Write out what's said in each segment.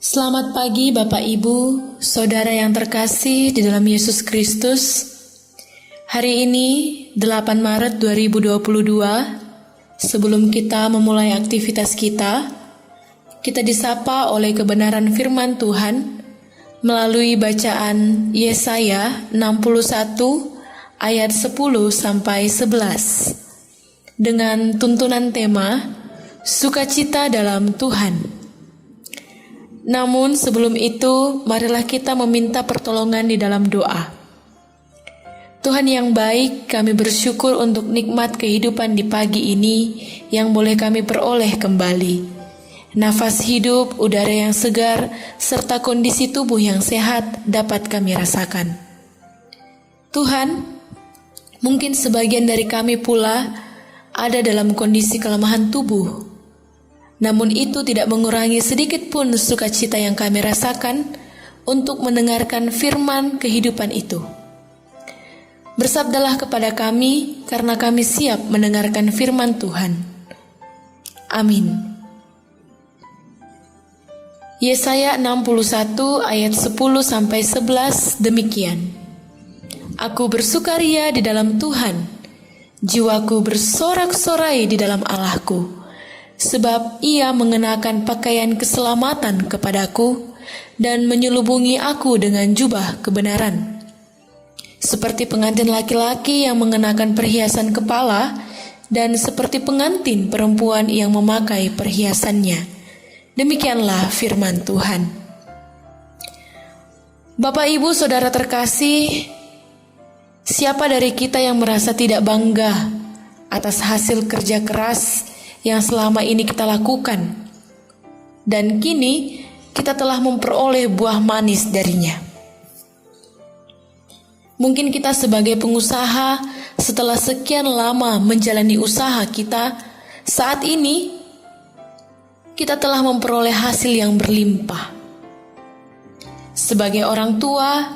Selamat pagi Bapak Ibu, Saudara yang terkasih di dalam Yesus Kristus. Hari ini 8 Maret 2022, sebelum kita memulai aktivitas kita disapa oleh kebenaran firman Tuhan melalui bacaan Yesaya 61 ayat 10 sampai 11 dengan tuntunan tema Sukacita dalam Tuhan. Namun sebelum itu, marilah kita meminta pertolongan di dalam doa. Tuhan yang baik, kami bersyukur untuk nikmat kehidupan di pagi ini yang boleh kami peroleh kembali. Nafas hidup, udara yang segar, serta kondisi tubuh yang sehat dapat kami rasakan. Tuhan, mungkin sebagian dari kami pula ada dalam kondisi kelemahan tubuh. Namun itu tidak mengurangi sedikit pun sukacita yang kami rasakan untuk mendengarkan firman kehidupan itu. Bersabdalah kepada kami, karena kami siap mendengarkan firman Tuhan. Amin. Yesaya 61 ayat 10-11 demikian. Aku bersukaria di dalam Tuhan, jiwaku bersorak-sorai di dalam Allahku. Sebab ia mengenakan pakaian keselamatan kepadaku dan menyelubungi aku dengan jubah kebenaran. Seperti pengantin laki-laki yang mengenakan perhiasan kepala dan seperti pengantin perempuan yang memakai perhiasannya. Demikianlah firman Tuhan. Bapak, Ibu, Saudara terkasih, siapa dari kita yang merasa tidak bangga atas hasil kerja keras yang selama ini kita lakukan, dan kini kita telah memperoleh buah manis darinya? Mungkin kita sebagai pengusaha, setelah sekian lama menjalani usaha kita, saat ini kita telah memperoleh hasil yang berlimpah. Sebagai orang tua,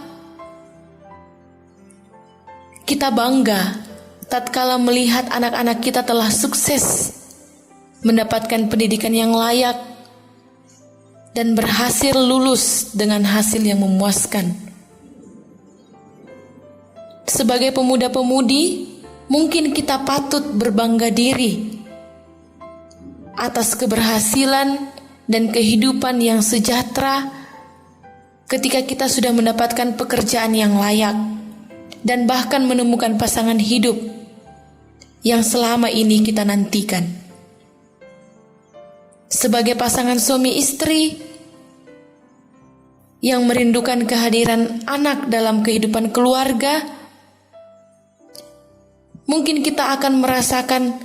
kita bangga tatkala melihat anak-anak kita telah sukses mendapatkan pendidikan yang layak dan berhasil lulus dengan hasil yang memuaskan. Sebagai pemuda-pemudi, mungkin kita patut berbangga diri atas keberhasilan dan kehidupan yang sejahtera ketika kita sudah mendapatkan pekerjaan yang layak dan bahkan menemukan pasangan hidup yang selama ini kita nantikan. Sebagai pasangan suami istri yang merindukan kehadiran anak dalam kehidupan keluarga, mungkin kita akan merasakan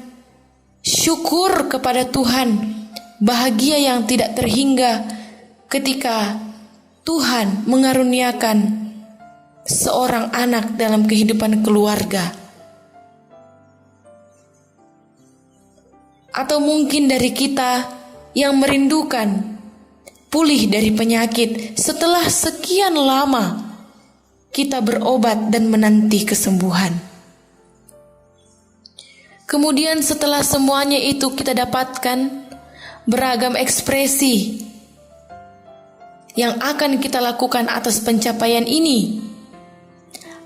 syukur kepada Tuhan, bahagia yang tidak terhingga ketika Tuhan mengaruniakan seorang anak dalam kehidupan keluarga. Atau mungkin dari kita yang merindukan pulih dari penyakit setelah sekian lama kita berobat dan menanti kesembuhan. Kemudian setelah semuanya itu kita dapatkan beragam ekspresi yang akan kita lakukan atas pencapaian ini,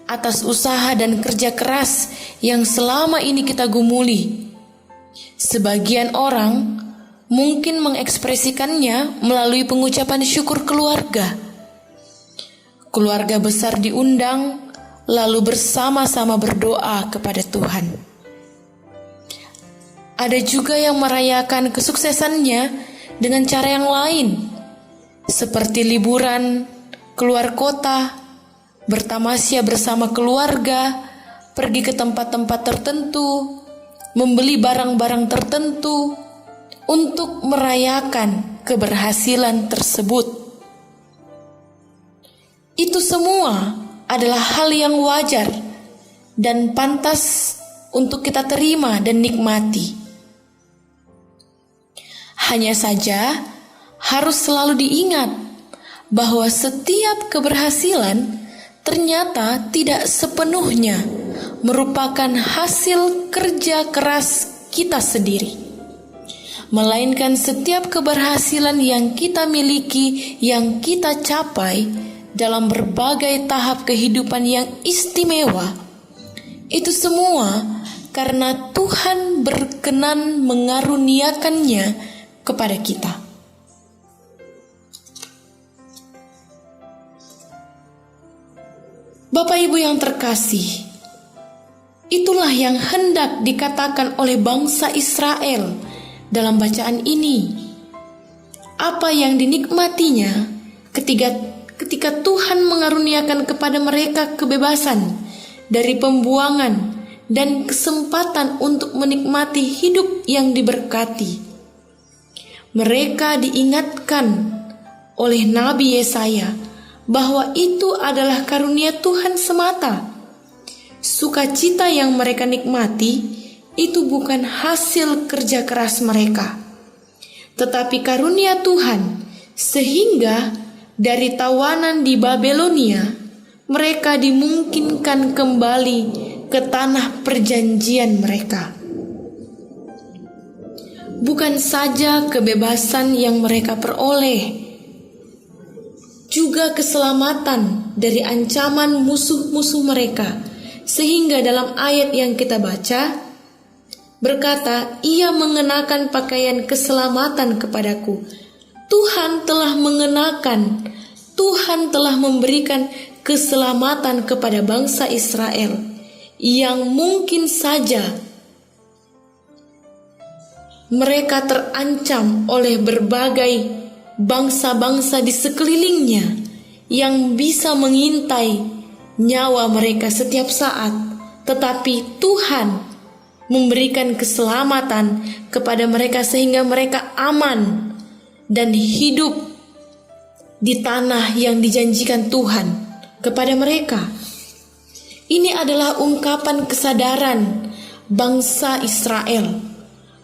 atas usaha dan kerja keras yang selama ini kita gumuli. Sebagian orang mungkin mengekspresikannya melalui pengucapan syukur keluarga. Keluarga besar diundang, lalu bersama-sama berdoa kepada Tuhan. Ada juga yang merayakan kesuksesannya dengan cara yang lain, seperti liburan, keluar kota, bertamasya bersama keluarga, pergi ke tempat-tempat tertentu, membeli barang-barang tertentu, untuk merayakan keberhasilan tersebut. Itu semua adalah hal yang wajar dan pantas untuk kita terima dan nikmati. Hanya saja harus selalu diingat bahwa setiap keberhasilan ternyata tidak sepenuhnya merupakan hasil kerja keras kita sendiri. melainkan setiap keberhasilan yang kita miliki, yang kita capai dalam berbagai tahap kehidupan yang istimewa, itu semua karena Tuhan berkenan mengaruniakannya kepada kita. Bapak Ibu yang terkasih, itulah yang hendak dikatakan oleh bangsa Israel dalam bacaan ini. Apa yang dinikmatinya ketika Tuhan mengaruniakan kepada mereka kebebasan dari pembuangan dan kesempatan untuk menikmati hidup yang diberkati. Mereka diingatkan oleh Nabi Yesaya bahwa itu adalah karunia Tuhan semata. Sukacita yang mereka nikmati itu bukan hasil kerja keras mereka, tetapi karunia Tuhan, sehingga dari tawanan di Babelonia mereka dimungkinkan kembali ke tanah perjanjian mereka. Bukan saja kebebasan yang mereka peroleh, juga keselamatan dari ancaman musuh-musuh mereka. Sehingga dalam ayat yang kita baca berkata, ia mengenakan pakaian keselamatan kepadaku. Tuhan telah mengenakan, Tuhan telah memberikan keselamatan kepada bangsa Israel yang mungkin saja mereka terancam oleh berbagai bangsa-bangsa di sekelilingnya yang bisa mengintai nyawa mereka setiap saat, tetapi Tuhan memberikan keselamatan kepada mereka sehingga mereka aman dan hidup di tanah yang dijanjikan Tuhan kepada mereka. Ini adalah ungkapan kesadaran bangsa Israel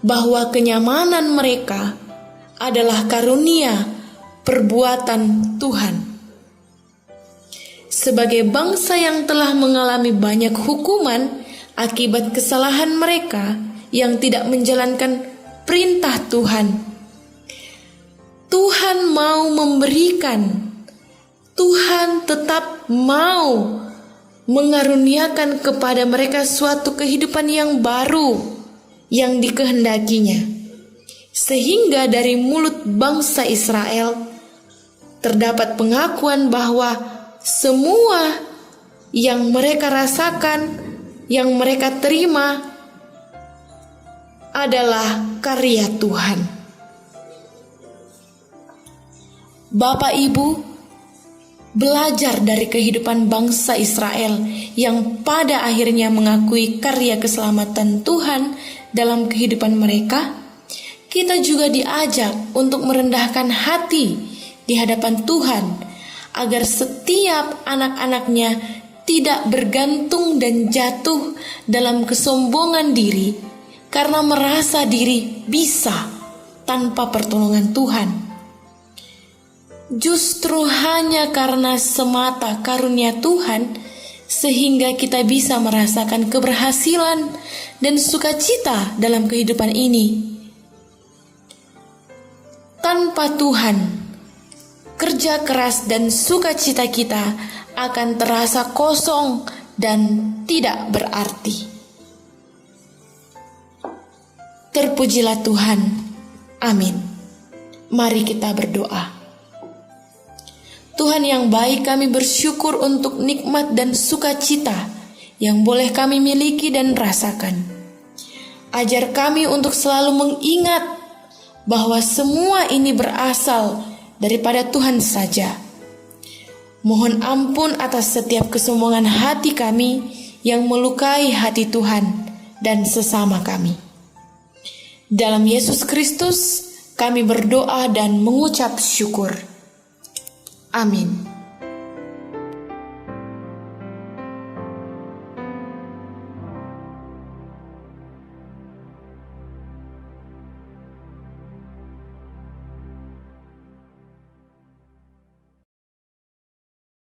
bahwa kenyamanan mereka adalah karunia perbuatan Tuhan. Sebagai bangsa yang telah mengalami banyak hukuman akibat kesalahan mereka yang tidak menjalankan perintah Tuhan, Tuhan mau memberikan, Tuhan tetap mau mengaruniakan kepada mereka suatu kehidupan yang baru yang dikehendakinya. Sehingga dari mulut bangsa Israel terdapat pengakuan bahwa semua yang mereka rasakan, yang mereka terima adalah karya Tuhan. Bapak Ibu, belajar dari kehidupan bangsa Israel yang pada akhirnya mengakui karya keselamatan Tuhan dalam kehidupan mereka. Kita juga diajak untuk merendahkan hati di hadapan Tuhan, agar setiap anak-anaknya tidak bergantung dan jatuh dalam kesombongan diri karena merasa diri bisa tanpa pertolongan Tuhan. Justru hanya karena semata karunia Tuhan sehingga kita bisa merasakan keberhasilan dan sukacita dalam kehidupan ini. Tanpa Tuhan, kerja keras dan sukacita kita akan terasa kosong dan tidak berarti. Terpujilah Tuhan. Amin. Mari kita berdoa. Tuhan yang baik, kami bersyukur untuk nikmat dan sukacita yang boleh kami miliki dan rasakan. Ajar kami untuk selalu mengingat bahwa semua ini berasal daripada Tuhan saja. Mohon ampun atas setiap kesombongan hati kami yang melukai hati Tuhan dan sesama kami. Dalam Yesus Kristus kami berdoa dan mengucap syukur. Amin.